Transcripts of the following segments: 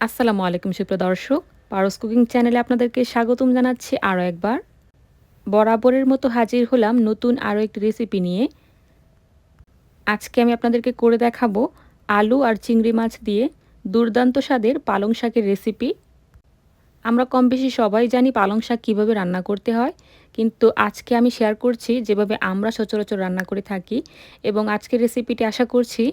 আসসালামু আলাইকুম সুপ্রিয় দর্শক, পারস কুকিং চ্যানেলে আপনাদেরকে স্বাগতম জানাচ্ছি আরও একবার। বরাবরের মতো হাজির হলাম নতুন আরও একটি রেসিপি নিয়ে। আজকে আমি আপনাদেরকে করে দেখাবো আলু আর চিংড়ি মাছ দিয়ে দুর্দান্ত স্বাদের পালং শাকের রেসিপি। আমরা কম বেশি সবাই জানি পালং শাক কীভাবে রান্না করতে হয়, কিন্তু আজকে আমি শেয়ার করছি যেভাবে আমরা সচরাচর রান্না করে থাকি। এবং আজকের রেসিপিটি আশা করছি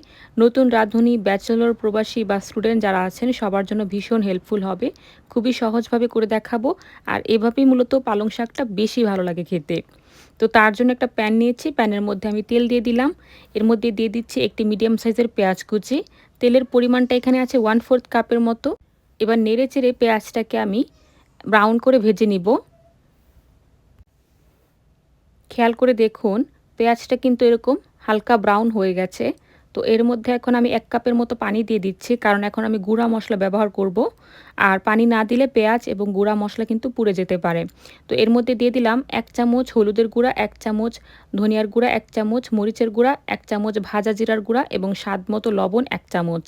নতুন রাঁধুনি, ব্যাচেলর, প্রবাসী বা স্টুডেন্ট যারা আছেন সবার জন্য ভীষণ হেল্পফুল হবে। খুবই সহজভাবে করে দেখাবো, আর এভাবেই মূলত পালং শাকটা বেশি ভালো লাগে খেতে। তো তার জন্য একটা প্যান নিয়েছি, প্যানের মধ্যে আমি তেল দিয়ে দিলাম। এর মধ্যে দিয়ে দিচ্ছি একটি মিডিয়াম সাইজের পেঁয়াজ কুচি। তেলের পরিমাণটা এখানে আছে 1/4 কাপের মতো। এবার নেড়ে চেড়ে পেঁয়াজটাকে আমি ব্রাউন করে ভেজে নিব। খেয়াল করে দেখুন পেঁয়াজটা কিন্তু এরকম হালকা ব্রাউন হয়ে গেছে। তো এর মধ্যে এখন আমি 1 কাপের মতো পানি দিয়ে দিচ্ছি, কারণ এখন আমি গুঁড়া মশলা ব্যবহার করব। আর পানি না দিলে পেঁয়াজ এবং গুঁড়া মশলা কিন্তু পুড়ে যেতে পারে। তো এর মধ্যে দিয়ে দিলাম 1 চামচ হলুদের গুঁড়া, 1 চামচ ধনিয়ার গুঁড়া, 1 চামচ মরিচের গুঁড়া, 1 চামচ ভাজা জিরার গুঁড়া এবং স্বাদ মতো লবণ 1 চামচ।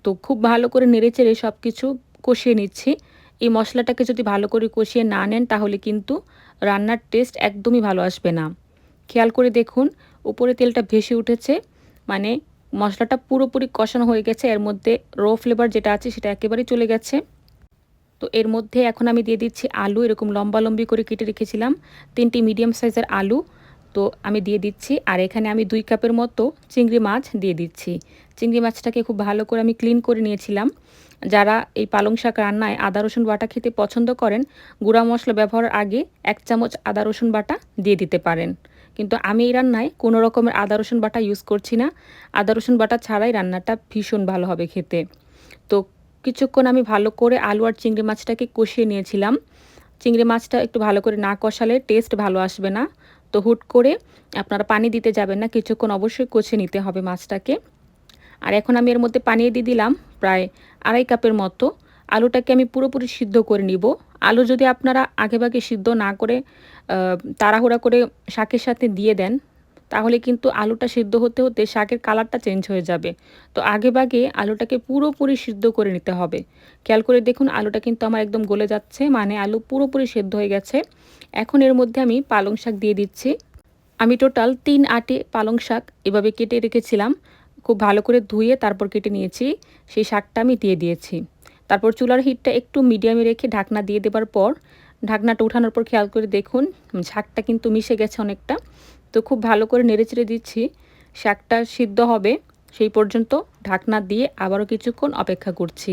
তো খুব ভালো করে নেড়েচেড়ে সব কিছু কষিয়ে নিচ্ছি। এই মশলাটাকে যদি ভালো করে কষিয়ে না নেন তাহলে কিন্তু রান্নার টেস্ট একদমই ভালো আসবে না। খেয়াল করে দেখুন উপরে তেলটা ভেসে উঠেছে, মানে মশলাটা পুরোপুরি কষানো হয়ে গেছে। এর মধ্যে ফ্লেভার যেটা আছে সেটা একেবারেই চলে গেছে। তো এর মধ্যে এখন আমি দিয়ে দিচ্ছি আলু, এরকম লম্বালম্বি করে কেটে রেখেছিলাম 3টি মিডিয়াম সাইজের আলু। তো আমি দিয়ে দিচ্ছি, আর এখানে আমি 2 কাপের মতো চিংড়ি মাছ দিয়ে দিচ্ছি। চিংড়ি মাছটাকে খুব ভালো করে আমি ক্লিন করে নিয়েছিলাম। যারা এই পালং শাক রান্নায় আদা রসুন বাটা খেতে পছন্দ করেন, গুঁড়া মশলা ব্যবহারের আগে 1 চামচ আদা রসুন বাটা দিয়ে দিতে পারেন। কিন্তু আমি এই রান্নায় কোনো রকমের আদা রসুন বাটা ইউজ করছি না। আদা রসুন বাটা ছাড়াই রান্নাটা ভীষণ ভালো হবে খেতে। তো কিছুক্ষণ আমি ভালো করে আলু আর চিংড়ি মাছটাকে কষিয়ে নিয়েছিলাম। চিংড়ি মাছটা একটু ভালো করে না কষালে টেস্ট ভালো আসবে না। তো হুট করে আপনারা পানি দিতে যাবেন না, কিছুক্ষণ অবশ্যই কষে নিতে হবে মাছটাকে। আর এখন আমি এর মধ্যে পানি দিয়ে দিলাম প্রায় 2.5 কাপের মতো। আলুটাকে আমি পুরোপুরি সিদ্ধ করে নিব। আলু যদি আপনারা আগেভাগে সিদ্ধ না করে তাড়াহুড়া করে শাকের সাথে দিয়ে দেন, তাহলে কিন্তু আলুটা সিদ্ধ হতে হতে শাকের কালারটা চেঞ্জ হয়ে যাবে। তো আগেভাগে আলুটাকে পুরোপুরি সিদ্ধ করে নিতে হবে। খেয়াল করে দেখুন আলুটা কিন্তু আমার একদম গলে যাচ্ছে, মানে আলু পুরোপুরি সিদ্ধ হয়ে গেছে। এখন এর মধ্যে আমি পালং শাক দিয়ে দিচ্ছি। আমি টোটাল 3 আটি পালং শাক এভাবে কেটে রেখেছিলাম। খুব ভালো করে ধুয়ে তারপর কেটে নিয়েছি। সেই শাকটা আমি দিয়ে দিয়েছি। তারপর চুলার হিটটা একটু মিডিয়ামে রেখে ঢাকনা দিয়ে দেবার পর, ঢাকনাটা ওঠানোর পর খেয়াল করে দেখুন শাকটা কিন্তু মিশে গেছে অনেকটা। তো খুব ভালো করে নেড়েচেড়ে দিচ্ছি। শাকটা সিদ্ধ হবে সেই পর্যন্ত ঢাকনা দিয়ে আবারও কিছুক্ষণ অপেক্ষা করছি।